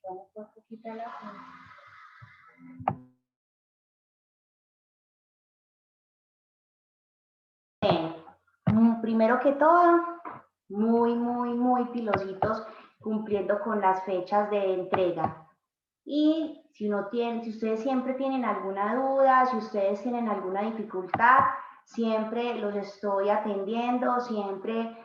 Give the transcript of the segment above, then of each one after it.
Vamos un poquito a la primero que todo, muy pilositos cumpliendo con las fechas de entrega. Y si ustedes siempre tienen alguna duda, si ustedes tienen alguna dificultad, siempre los estoy atendiendo, siempre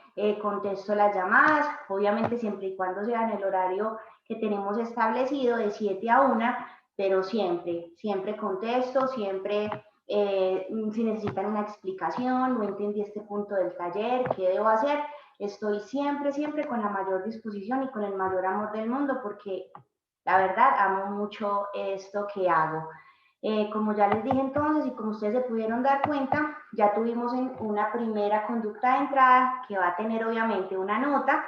contesto las llamadas, obviamente siempre y cuando sea en el horario que tenemos establecido de 7 a 1, pero siempre contesto, siempre si necesitan una explicación, no entendí este punto del taller, ¿qué debo hacer? Estoy siempre con la mayor disposición y con el mayor amor del mundo porque la verdad amo mucho esto que hago. Como ya les dije entonces y como ustedes se pudieron dar cuenta, ya tuvimos una primera conducta de entrada que va a tener obviamente una nota,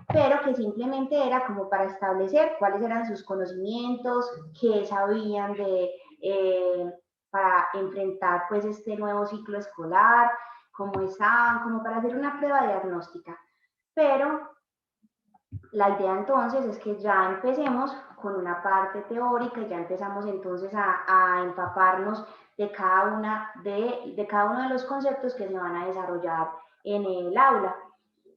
pero que simplemente era como para establecer cuáles eran sus conocimientos, qué sabían para enfrentar pues este nuevo ciclo escolar, cómo estaban, como para hacer una prueba diagnóstica. Pero la idea entonces es que ya empecemos con una parte teórica y ya empezamos entonces a empaparnos de cada uno de los conceptos que se van a desarrollar en el aula.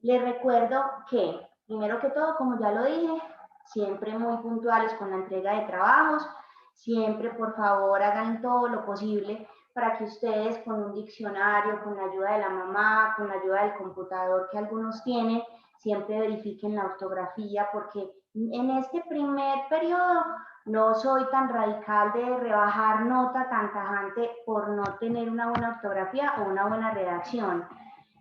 Les recuerdo que, primero que todo, como ya lo dije, siempre muy puntuales con la entrega de trabajos, siempre por favor hagan todo lo posible para que ustedes con un diccionario, con la ayuda de la mamá, con la ayuda del computador que algunos tienen, siempre verifiquen la ortografía, porque en este primer periodo no soy tan radical de rebajar nota tan tajante por no tener una buena ortografía o una buena redacción.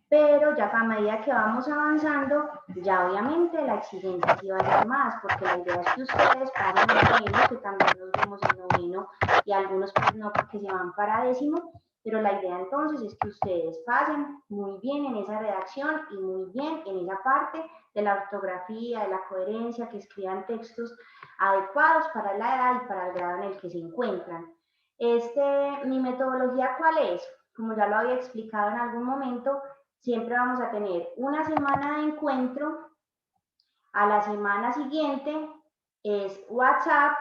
Pero ya a medida que vamos avanzando, ya obviamente la exigencia sí va a ser más, porque la idea es que ustedes pasen el noveno, que también nos vemos en noveno, y algunos pues no porque se van para décimo, pero la idea entonces es que ustedes pasen muy bien en esa redacción y muy bien en esa parte de la ortografía, de la coherencia, que escriban textos adecuados para la edad y para el grado en el que se encuentran. Mi metodología, ¿cuál es? Como ya lo había explicado en algún momento, siempre vamos a tener una semana de encuentro, a la semana siguiente es WhatsApp,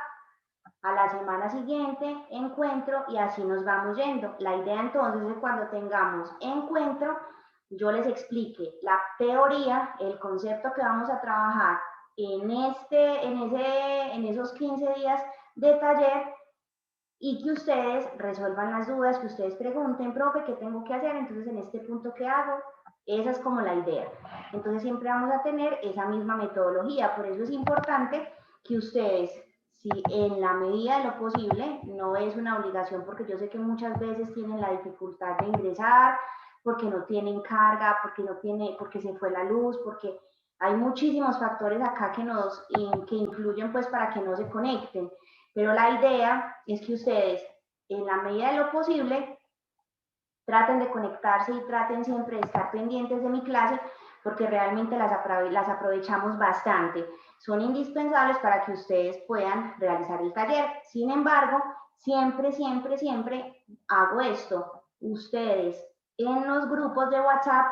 a la semana siguiente encuentro y así nos vamos yendo. La idea entonces es que cuando tengamos encuentro, yo les explique la teoría, el concepto que vamos a trabajar en esos 15 días de taller y que ustedes resuelvan las dudas, que ustedes pregunten, profe, ¿qué tengo que hacer? Entonces, en este punto, ¿qué hago? Esa es como la idea. Entonces, siempre vamos a tener esa misma metodología. Por eso es importante que ustedes, si en la medida de lo posible, no es una obligación, porque yo sé que muchas veces tienen la dificultad de ingresar, porque no tienen carga, porque se fue la luz, porque hay muchísimos factores acá que influyen pues para que no se conecten. Pero la idea es que ustedes, en la medida de lo posible, traten de conectarse y traten siempre de estar pendientes de mi clase porque realmente las aprovechamos bastante. Son indispensables para que ustedes puedan realizar el taller. Sin embargo, siempre hago esto. Ustedes en los grupos de WhatsApp,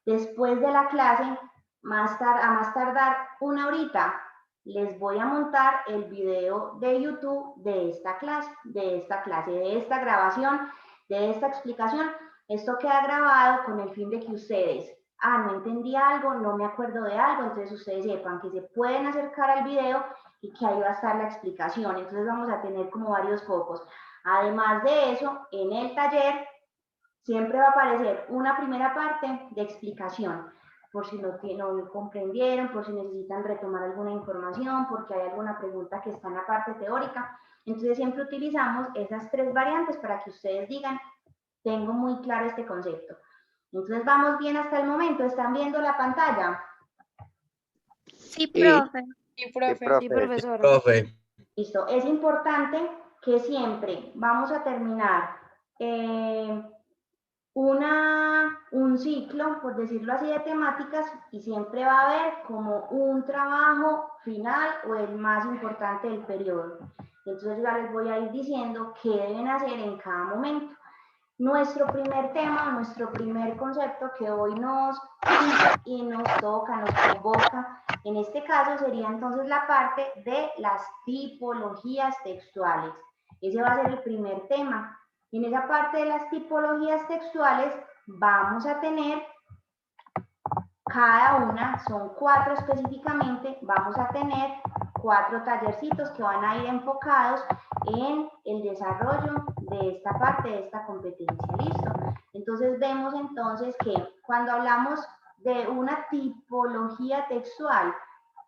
después de la clase, a más tardar una horita, les voy a montar el video de YouTube de esta grabación, de esta explicación. Esto queda grabado con el fin de que ustedes, no entendí algo, no me acuerdo de algo, entonces ustedes sepan que se pueden acercar al video y que ahí va a estar la explicación. Entonces vamos a tener como varios focos. Además de eso, en el taller siempre va a aparecer una primera parte de explicación, por si no comprendieron, por si necesitan retomar alguna información, porque hay alguna pregunta que está en la parte teórica. Entonces siempre utilizamos esas tres variantes para que ustedes digan, tengo muy claro este concepto. Entonces vamos bien hasta el momento, ¿están viendo la pantalla? Sí, Sí, profe. Sí, sí, profe. sí, Sí, profesora. profe. Listo, es importante que siempre vamos a terminar un ciclo, por decirlo así, de temáticas y siempre va a haber como un trabajo final o el más importante del periodo. Entonces ya les voy a ir diciendo qué deben hacer en cada momento. nuestro primer tema, nuestro primer concepto que hoy nos toca, nos convoca, en este caso sería entonces la parte de las tipologías textuales. Ese va a ser el primer tema. En esa parte de las tipologías textuales vamos a tener cada una, son 4 específicamente, vamos a tener 4 tallercitos que van a ir enfocados en el desarrollo de esta parte, de esta competencia. ¿Listo? Entonces vemos entonces que cuando hablamos de una tipología textual,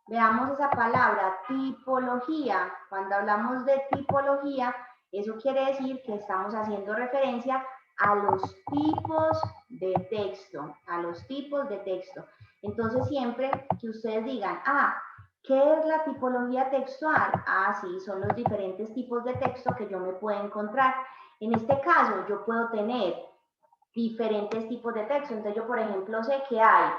veamos esa palabra, tipología. Cuando hablamos de tipología, eso quiere decir que estamos haciendo referencia a los tipos de texto, a los tipos de texto. Entonces, siempre que ustedes digan, ¿qué es la tipología textual? Sí, son los diferentes tipos de texto que yo me puedo encontrar. En este caso, yo puedo tener diferentes tipos de texto. Entonces, yo, por ejemplo, sé que hay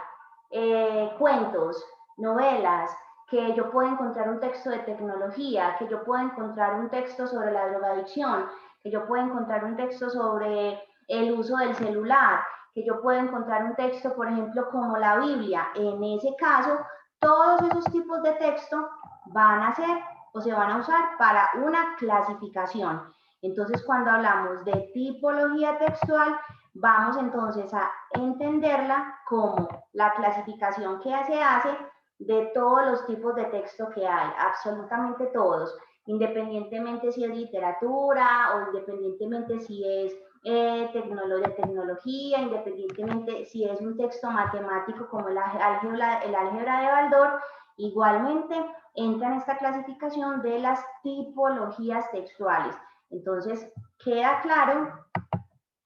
cuentos, novelas, que yo puedo encontrar un texto de tecnología, que yo puedo encontrar un texto sobre la drogadicción, que yo puedo encontrar un texto sobre el uso del celular, que yo puedo encontrar un texto, por ejemplo, como la Biblia. En ese caso, todos esos tipos de texto van a ser o se van a usar para una clasificación. Entonces, cuando hablamos de tipología textual, vamos entonces a entenderla como la clasificación que se hace de todos los tipos de texto que hay, absolutamente todos, independientemente si es literatura o independientemente si es tecnología, independientemente si es un texto matemático como el álgebra de Baldor, igualmente entra en esta clasificación de las tipologías textuales. Entonces, queda claro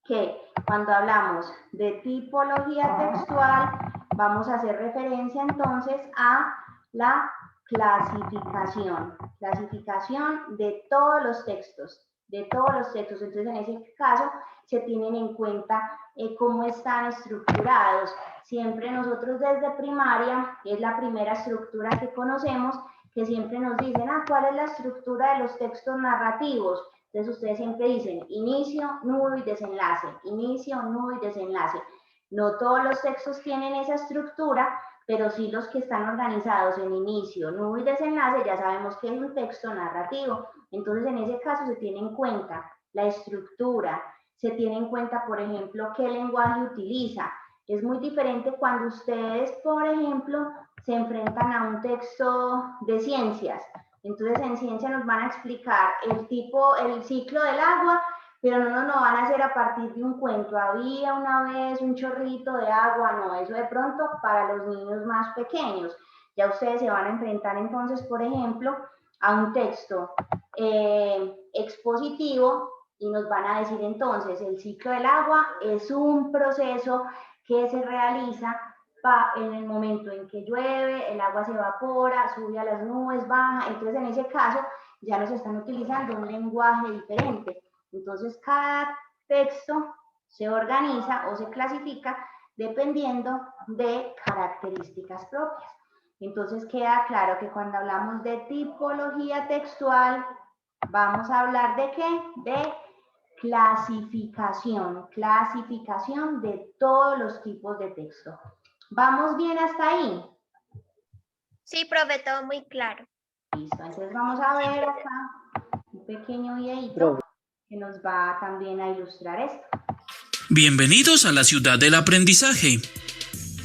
que cuando hablamos de tipología textual, vamos a hacer referencia entonces a la clasificación de todos los textos, Entonces, en ese caso, se tienen en cuenta cómo están estructurados. Siempre nosotros desde primaria, es la primera estructura que conocemos, que siempre nos dicen, ¿cuál es la estructura de los textos narrativos? Entonces ustedes siempre dicen inicio, nudo y desenlace, inicio, nudo y desenlace. No todos los textos tienen esa estructura, pero sí los que están organizados en inicio, nudo y desenlace, ya sabemos que es un texto narrativo. Entonces en ese caso se tiene en cuenta la estructura, se tiene en cuenta, por ejemplo, qué lenguaje utiliza. Es muy diferente cuando ustedes, por ejemplo, se enfrentan a un texto de ciencias. Entonces en ciencia nos van a explicar el ciclo del agua, pero no nos van a hacer a partir de un cuento. Había una vez un chorrito de agua, no, eso de pronto para los niños más pequeños. Ya ustedes se van a enfrentar entonces, por ejemplo, a un texto expositivo y nos van a decir entonces, el ciclo del agua es un proceso que se realiza en el momento en que llueve, el agua se evapora, sube a las nubes, baja. Entonces, en ese caso, ya nos están utilizando un lenguaje diferente. Entonces, cada texto se organiza o se clasifica dependiendo de características propias. Entonces, queda claro que cuando hablamos de tipología textual, vamos a hablar de ¿qué? De clasificación de todos los tipos de texto. ¿Vamos bien hasta ahí? Sí, profe, todo muy claro. Listo, entonces vamos a ver acá un pequeño videito que nos va también a ilustrar esto. Bienvenidos a la ciudad del aprendizaje.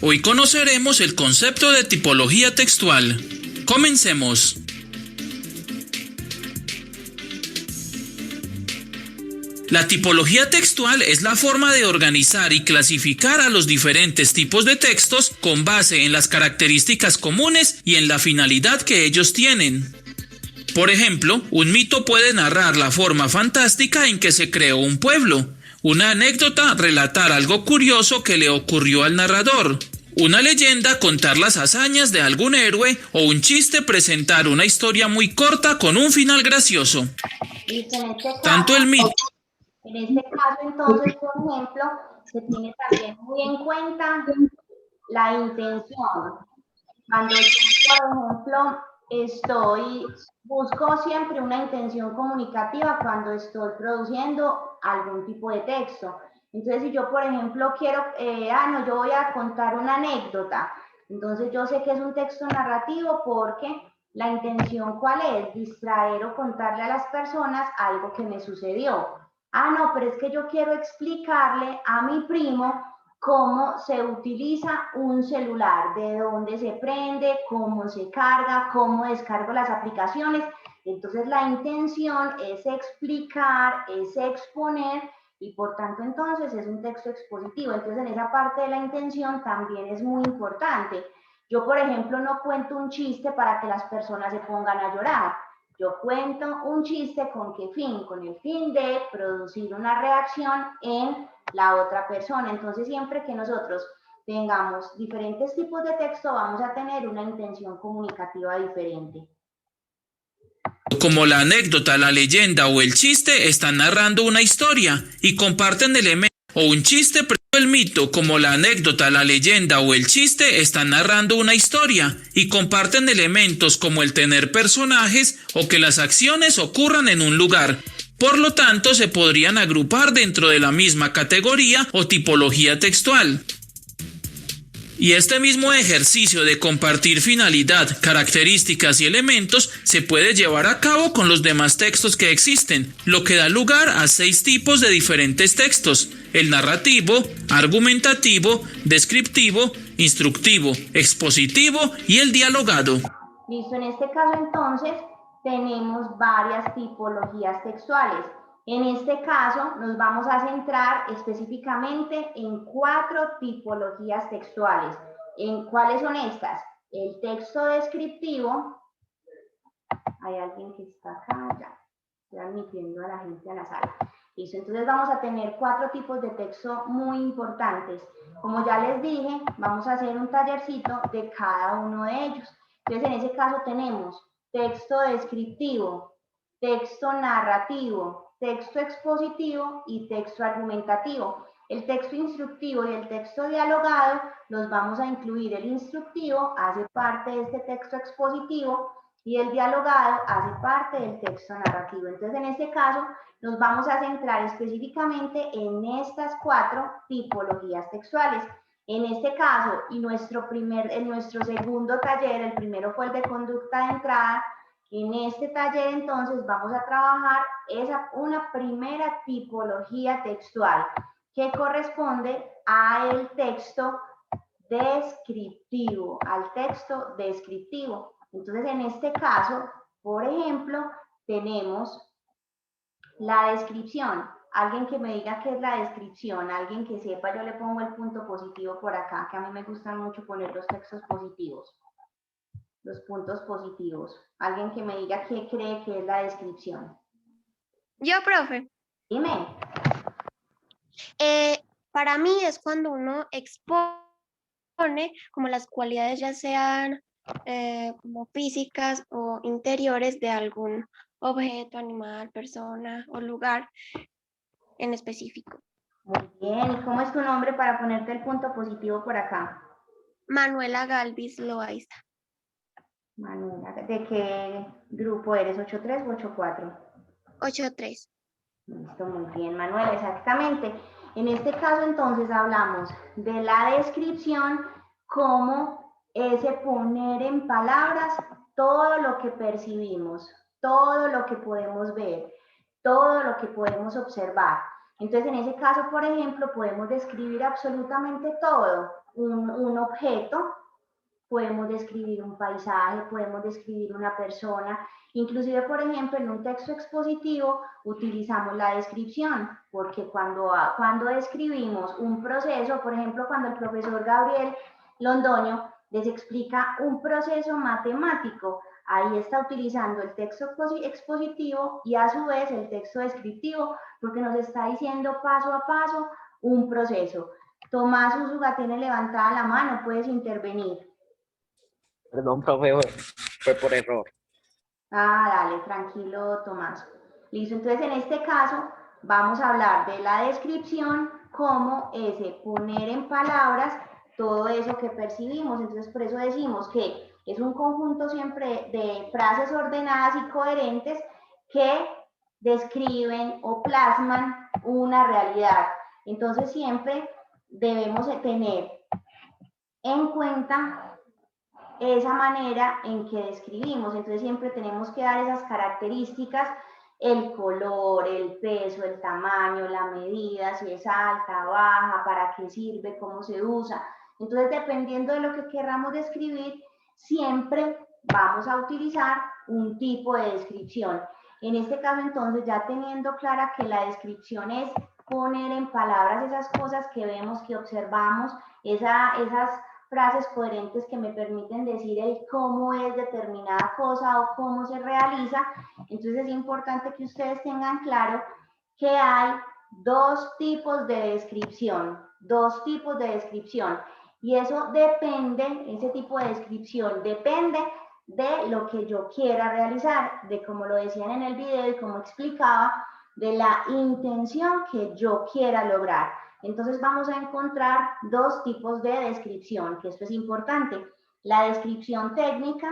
Hoy conoceremos el concepto de tipología textual. Comencemos. La tipología textual es la forma de organizar y clasificar a los diferentes tipos de textos con base en las características comunes y en la finalidad que ellos tienen. Por ejemplo, un mito puede narrar la forma fantástica en que se creó un pueblo. Una anécdota, relatar algo curioso que le ocurrió al narrador. Una leyenda, contar las hazañas de algún héroe. O un chiste, presentar una historia muy corta con un final gracioso. Tanto el mito... En este caso, entonces, por ejemplo, se tiene también muy en cuenta la intención. Cuando yo, por ejemplo, busco siempre una intención comunicativa cuando estoy produciendo algún tipo de texto. Entonces, si yo, por ejemplo, quiero, no, yo voy a contar una anécdota, entonces yo sé que es un texto narrativo porque la intención, ¿cuál es? Distraer o contarle a las personas algo que me sucedió. No, pero es que yo quiero explicarle a mi primo cómo se utiliza un celular, de dónde se prende, cómo se carga, cómo descargo las aplicaciones. Entonces la intención es explicar, es exponer y por tanto entonces es un texto expositivo. Entonces en esa parte de la intención también es muy importante. Yo, por ejemplo, no cuento un chiste para que las personas se pongan a llorar. Yo cuento un chiste ¿con qué fin? Con el fin de producir una reacción en la otra persona. Entonces, siempre que nosotros tengamos diferentes tipos de texto, vamos a tener una intención comunicativa diferente. Como la anécdota, la leyenda o el chiste están narrando una historia y comparten elementos o un chiste, pero el mito, como la anécdota, la leyenda o el chiste están narrando una historia y comparten elementos como el tener personajes o que las acciones ocurran en un lugar. Por lo tanto, se podrían agrupar dentro de la misma categoría o tipología textual. Y este mismo ejercicio de compartir finalidad, características y elementos se puede llevar a cabo con los demás textos que existen, lo que da lugar a 6 tipos de diferentes textos: el narrativo, argumentativo, descriptivo, instructivo, expositivo y el dialogado. Listo, en este caso entonces tenemos varias tipologías textuales. En este caso nos vamos a centrar específicamente en 4 tipologías textuales. ¿En cuáles son estas? El texto descriptivo. Hay alguien que está acá, ya. Estoy admitiendo a la gente a la sala. Listo, entonces vamos a tener 4 tipos de texto muy importantes. Como ya les dije, vamos a hacer un tallercito de cada uno de ellos. Entonces, en ese caso tenemos texto descriptivo, texto narrativo, texto expositivo y texto argumentativo. El texto instructivo y el texto dialogado los vamos a incluir. El instructivo hace parte de este texto expositivo y el dialogado hace parte del texto narrativo. Entonces, en este caso, nos vamos a centrar específicamente en estas 4 tipologías textuales. En este caso, y en nuestro segundo taller, el primero fue el de conducta de entrada, en este taller entonces vamos a trabajar una primera tipología textual que corresponde al texto descriptivo, Entonces, en este caso, por ejemplo, tenemos la descripción. Alguien que me diga qué es la descripción, alguien que sepa, yo le pongo el punto positivo por acá, que a mí me gustan mucho poner los textos positivos, los puntos positivos. Alguien que me diga qué cree que es la descripción. Yo, profe. Dime. Para mí es cuando uno expone como las cualidades, ya sean como físicas o interiores de algún objeto, animal, persona o lugar en específico. Muy bien, ¿y cómo es tu nombre para ponerte el punto positivo por acá? Manuela Galvis Loaiza. Manuela, ¿de qué grupo eres? ¿8-3 o 8-4? 8-3. Listo, muy bien, Manuela, exactamente. En este caso, entonces, hablamos de la descripción como ese poner en palabras todo lo que percibimos, todo lo que podemos ver, todo lo que podemos observar. Entonces, en ese caso, por ejemplo, podemos describir absolutamente todo, un objeto, podemos describir un paisaje, podemos describir una persona, inclusive, por ejemplo, en un texto expositivo utilizamos la descripción, porque cuando describimos un proceso, por ejemplo, cuando el profesor Gabriel Londoño les explica un proceso matemático, ahí está utilizando el texto expositivo y a su vez el texto descriptivo, porque nos está diciendo paso a paso un proceso. Tomás Úsuga tiene levantada la mano, puedes intervenir. Perdón, profe, fue por error. Dale, tranquilo, Tomás. Listo, entonces en este caso vamos a hablar de la descripción como ese poner en palabras todo eso que percibimos. Entonces por eso decimos que Es un conjunto siempre de frases ordenadas y coherentes que describen o plasman una realidad. Entonces siempre debemos tener en cuenta esa manera en que describimos. Entonces siempre tenemos que dar esas características, el color, el peso, el tamaño, la medida, si es alta, baja, para qué sirve, cómo se usa. Entonces, dependiendo de lo que queramos describir, siempre vamos a utilizar un tipo de descripción. En este caso, entonces, ya teniendo clara que la descripción es poner en palabras esas cosas que vemos, que observamos, esas frases coherentes que me permiten decir el cómo es determinada cosa o cómo se realiza. Entonces es importante que ustedes tengan claro que hay dos tipos de descripción, y eso depende, ese tipo de descripción depende de lo que yo quiera realizar, de como lo decían en el video y como explicaba, de la intención que yo quiera lograr. Entonces vamos a encontrar dos tipos de descripción, que esto es importante, la descripción técnica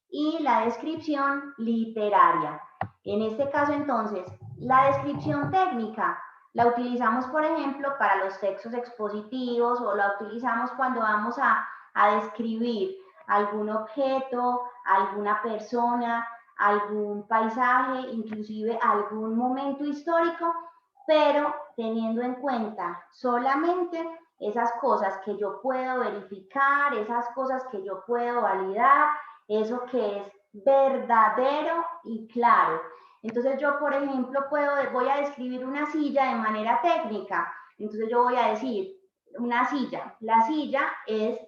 y la descripción literaria. En este caso entonces, la descripción técnica la utilizamos, por ejemplo, para los textos expositivos o la utilizamos cuando vamos a describir algún objeto, alguna persona, algún paisaje, inclusive algún momento histórico, pero teniendo en cuenta solamente esas cosas que yo puedo verificar, esas cosas que yo puedo validar, eso que es verdadero y claro. Entonces yo, por ejemplo, voy a describir una silla de manera técnica. Entonces yo voy a decir, una silla, la silla es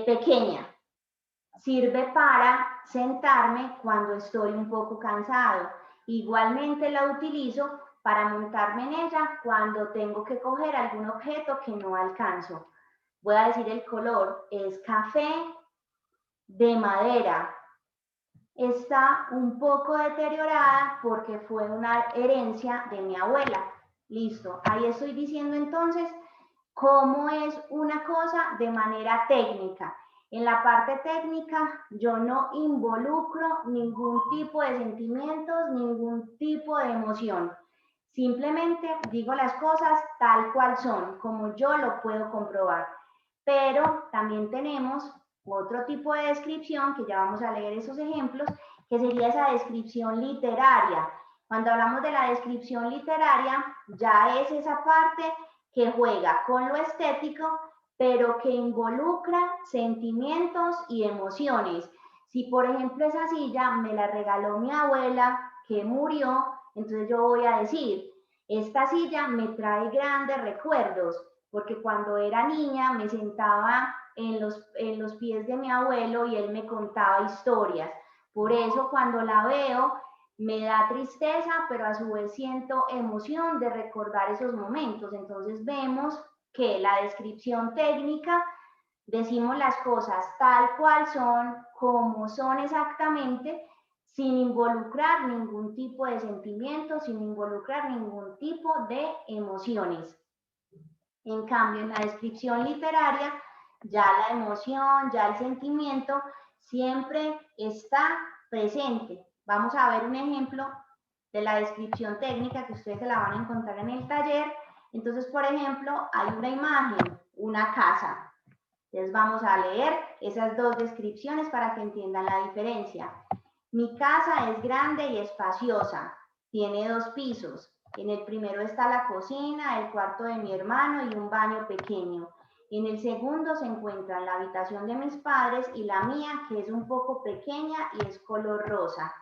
pequeña, sirve para sentarme cuando estoy un poco cansado. Igualmente la utilizo para montarme en ella cuando tengo que coger algún objeto que no alcanzo. Voy a decir el color, es café de madera. Está un poco deteriorada porque fue una herencia de mi abuela. Listo, ahí estoy diciendo entonces cómo es una cosa de manera técnica. En la parte técnica yo no involucro ningún tipo de sentimientos, ningún tipo de emoción. Simplemente digo las cosas tal cual son, como yo lo puedo comprobar. Pero también tenemos otro tipo de descripción, que ya vamos a leer esos ejemplos, que sería esa descripción literaria. Cuando hablamos de la descripción literaria, ya es esa parte que juega con lo estético, pero que involucra sentimientos y emociones. Si, por ejemplo, esa silla me la regaló mi abuela, que murió, entonces yo voy a decir, esta silla me trae grandes recuerdos, porque cuando era niña me sentaba en los pies de mi abuelo y él me contaba historias. Por eso cuando la veo me da tristeza, pero a su vez siento emoción de recordar esos momentos. Entonces vemos que la descripción técnica, decimos las cosas tal cual son, como son exactamente, sin involucrar ningún tipo de sentimiento, sin involucrar ningún tipo de emociones. En cambio, en la descripción literaria, ya la emoción, ya el sentimiento siempre está presente. Vamos a ver un ejemplo de la descripción técnica que ustedes se la van a encontrar en el taller. Entonces, por ejemplo, hay una imagen, una casa. Entonces vamos a leer esas dos descripciones para que entiendan la diferencia. Mi casa es grande y espaciosa. Tiene 2 pisos. En el primero está la cocina, el cuarto de mi hermano y un baño pequeño. En el segundo se encuentran la habitación de mis padres y la mía, que es un poco pequeña y es color rosa.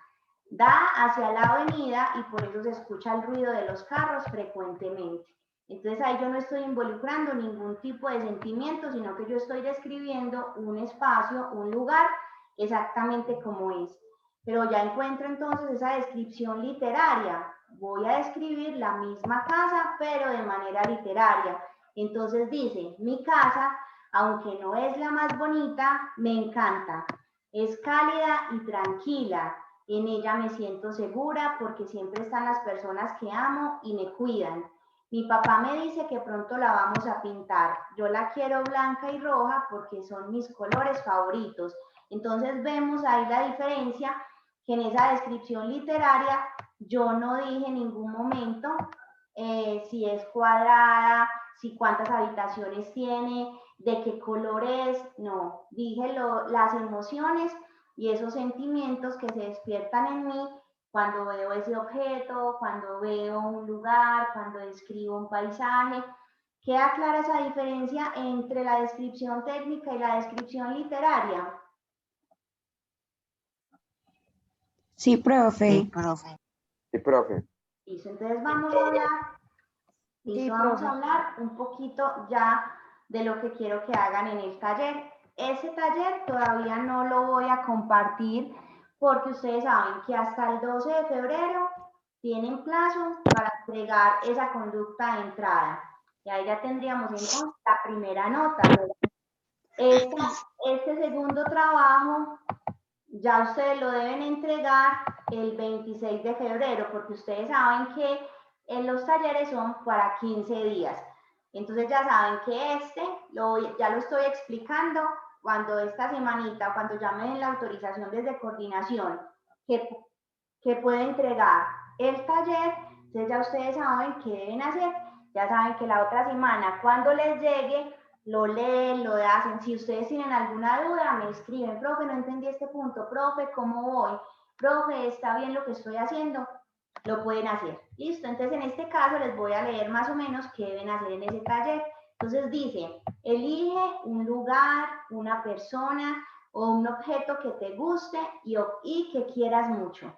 Da hacia la avenida y por eso se escucha el ruido de los carros frecuentemente. Entonces ahí yo no estoy involucrando ningún tipo de sentimiento, sino que yo estoy describiendo un espacio, un lugar, exactamente como es. Pero ya encuentro entonces esa descripción literaria. Voy a describir la misma casa, pero de manera literaria. Entonces dice, mi casa, aunque no es la más bonita, me encanta. Es cálida y tranquila. En ella me siento segura porque siempre están las personas que amo y me cuidan. Mi papá me dice que pronto la vamos a pintar. Yo la quiero blanca y roja porque son mis colores favoritos. Entonces vemos ahí la diferencia, que en esa descripción literaria yo no dije en ningún momento si es cuadrada, si cuántas habitaciones tiene, de qué color es, no, dije las emociones y esos sentimientos que se despiertan en mí cuando veo ese objeto, cuando veo un lugar, cuando describo un paisaje. ¿Queda clara esa diferencia entre la descripción técnica y la descripción literaria? Sí, profe. Sí, profe. Listo, entonces vamos a hablar, vamos a hablar un poquito ya de lo que quiero que hagan en el taller. Ese taller todavía no lo voy a compartir porque ustedes saben que hasta el 12 de febrero tienen plazo para entregar esa conducta de entrada. Y ahí ya tendríamos entonces la primera nota. Este segundo trabajo ya ustedes lo deben entregar el 26 de febrero, porque ustedes saben que los talleres son para 15 días. Entonces ya saben que ya lo estoy explicando cuando esta semanita, cuando ya me den la autorización desde coordinación, que puede entregar el taller, entonces ya ustedes saben qué deben hacer, ya saben que la otra semana cuando les llegue, lo leen, lo hacen. Si ustedes tienen alguna duda, me escriben, profe, no entendí este punto, profe, ¿cómo voy? Profe, ¿está bien lo que estoy haciendo? Lo pueden hacer. Listo, entonces en este caso les voy a leer más o menos qué deben hacer en ese taller. Entonces dice, elige un lugar, una persona o un objeto que te guste y que quieras mucho.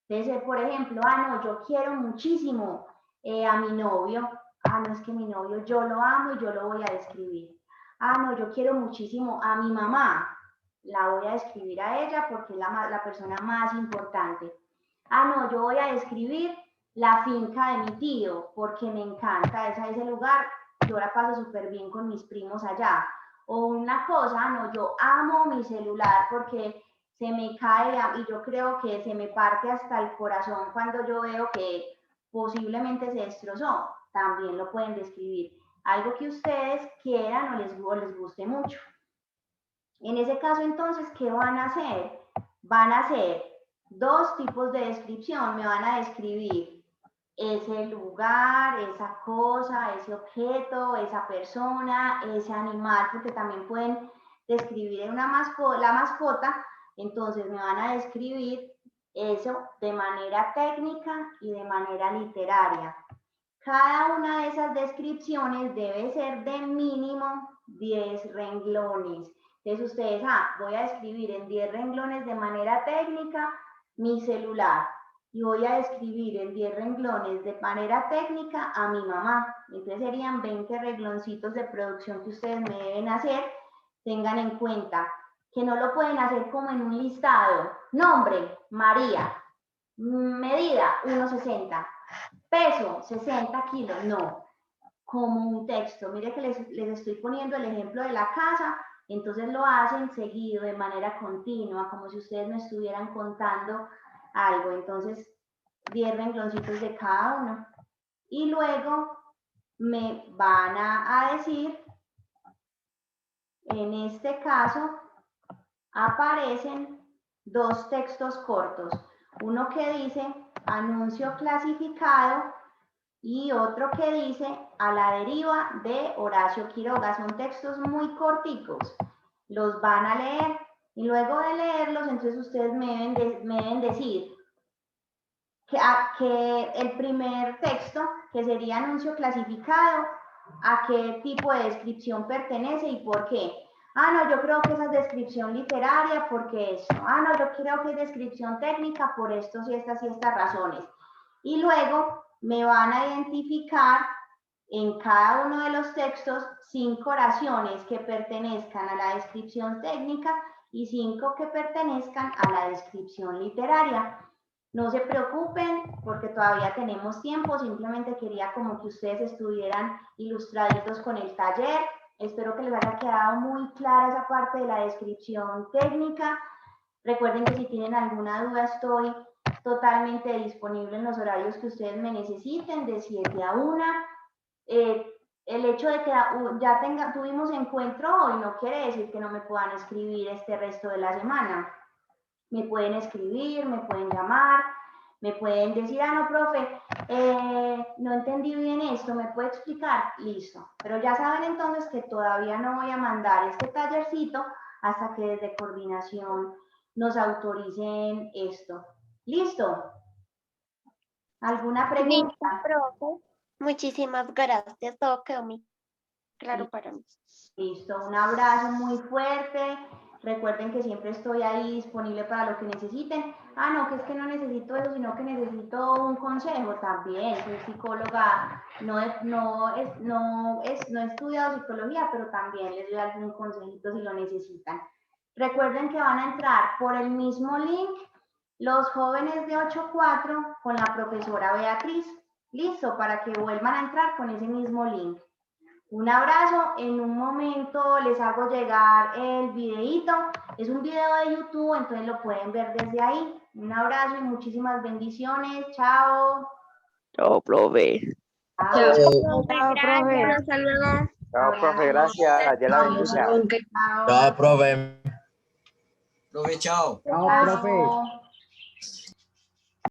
Entonces, por ejemplo, no, yo quiero muchísimo a mi novio. No, es que mi novio yo lo amo y yo lo voy a describir. No, yo quiero muchísimo a mi mamá. La voy a describir a ella porque es la persona más importante. No, yo voy a describir la finca de mi tío porque me encanta ese lugar. Yo la paso súper bien con mis primos allá. O una cosa, no, yo amo mi celular porque se me cae y yo creo que se me parte hasta el corazón cuando yo veo que posiblemente se destrozó. También lo pueden describir. Algo que ustedes quieran o les guste mucho. En ese caso, entonces, ¿qué van a hacer? Van a hacer dos tipos de descripción. Me van a describir ese lugar, esa cosa, ese objeto, esa persona, ese animal, porque también pueden describir la mascota. Entonces me van a describir eso de manera técnica y de manera literaria. Cada una de esas descripciones debe ser de mínimo 10 renglones. Entonces ustedes, voy a describir en 10 renglones de manera técnica mi celular y voy a describir en 10 renglones de manera técnica a mi mamá. Entonces serían 20 rengloncitos de producción que ustedes me deben hacer. Tengan en cuenta que no lo pueden hacer como en un listado. Nombre, María. Medida, 1,60. Peso, 60 kilos. No, como un texto. Mire que les estoy poniendo el ejemplo de la casa. Entonces lo hacen seguido, de manera continua, como si ustedes me estuvieran contando algo. Entonces, 10 rengloncitos de cada uno. Y luego me van a decir, en este caso, aparecen dos textos cortos. Uno que dice anuncio clasificado y otro que dice A la deriva de Horacio Quiroga. Son textos muy corticos. Los van a leer y luego de leerlos, entonces ustedes me deben decir que el primer texto, que sería anuncio clasificado, a qué tipo de descripción pertenece y por qué. No, yo creo que esa es descripción literaria porque esto. No, yo creo que es descripción técnica por estos y estas razones. Y luego me van a identificar en cada uno de los textos 5 oraciones que pertenezcan a la descripción técnica y 5 que pertenezcan a la descripción literaria. No se preocupen porque todavía tenemos tiempo, simplemente quería como que ustedes estuvieran ilustraditos con el taller. Espero que les haya quedado muy clara esa parte de la descripción técnica. Recuerden que si tienen alguna duda estoy totalmente disponible en los horarios que ustedes me necesiten, de 7 a 1. el hecho de que ya tuvimos encuentro hoy no quiere decir que no me puedan escribir este resto de la semana. Me pueden escribir, me pueden llamar, me pueden decir, no, profe, no entendí bien esto, ¿me puede explicar? Listo. Pero ya saben entonces que todavía no voy a mandar este tallercito hasta que desde coordinación nos autoricen esto. ¿Listo? ¿Alguna pregunta? Listo, profe. Muchísimas gracias. Todo quedó muy claro para mí. Listo, un abrazo muy fuerte. Recuerden que siempre estoy ahí disponible para lo que necesiten. No, que es que no necesito eso, sino que necesito un consejo también. Soy psicóloga, no he estudiado psicología, pero también les doy algún consejito si lo necesitan. Recuerden que van a entrar por el mismo link los jóvenes de 8-4 con la profesora Beatriz. Listo, para que vuelvan a entrar con ese mismo link. Un abrazo, en un momento les hago llegar el videíto, es un video de YouTube, entonces lo pueden ver desde ahí. Un abrazo y muchísimas bendiciones, chao. Chao, profe. Chao. Gracias. Hasta luego. Chao, profe, gracias. Dios la bendiga. Chao. Chao, profe. Profe, chao. Chao, profe. Chao.